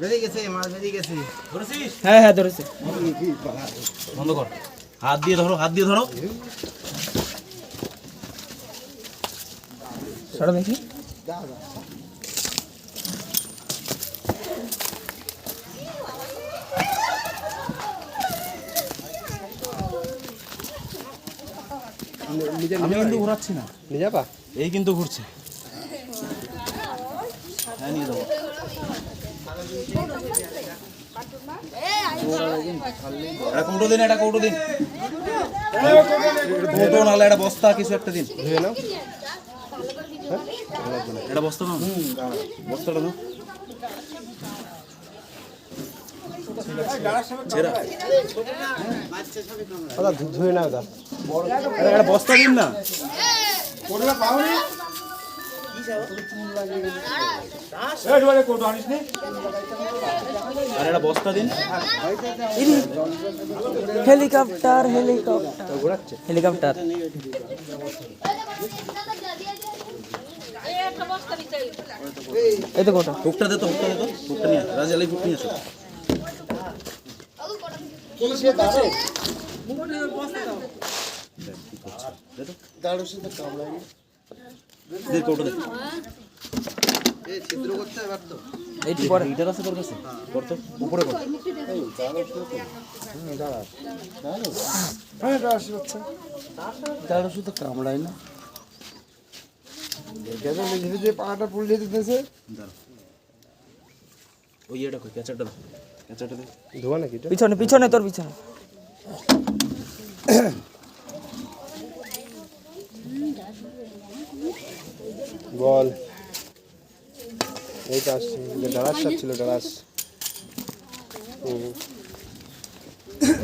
বেরিয়ে গেছে, মাছ বেরিয়ে গেছে। ধরেছিস? হ্যাঁ হ্যাঁ ধরেছে। বন্ধ কর, হাত দিয়ে ধরো, হাত দিয়ে ধরো। সরো দেখি। আমি কিন্তু ঘোরাচ্ছি না, নিয়ে যাবা? এই কিন্তু ঘুরছে। হ্যাঁ নিয়ে যাবো। একটা কৌটো দিন, একটা কৌটো দিন, কৌটো নাহলে একটা বস্তা কিছু একটা দিন। ধুয়ে নাও। একটা বস্তা নাও, বস্তাটা নাও। ছেড়া দাদা ধুয়ে নাও দাদা। একটা বস্তা দিন না। আর একটা বস্তা দিন। হেলিকপ্টার হেলিকপ্টার ঘোরাচ্ছে। হেলিকপ্টার। এই তো কোটা। হুকটা দে তো, হুকটা দে তো, হুকটা নিয়ে রাজা লাই হুক নিয়ে আসো। দে কৌটো দে। ছিদ্র করতে হবে তো। এইটু পরে হিটার আছে তোর কাছে? কর তো, উপরে কর। দাঁড়া শুধু কামড়ায় না। যে পাটা পুড়িয়ে দিতেছে। দাঁড়া, ওই এটা কই, ক্যাচারটা দে, ক্যাচারটা দে। ধোয়া নাকি? পিছনে পিছনে তোর পিছনে। বল। এই তো আসছে, ডালাস ছিল ডালাস।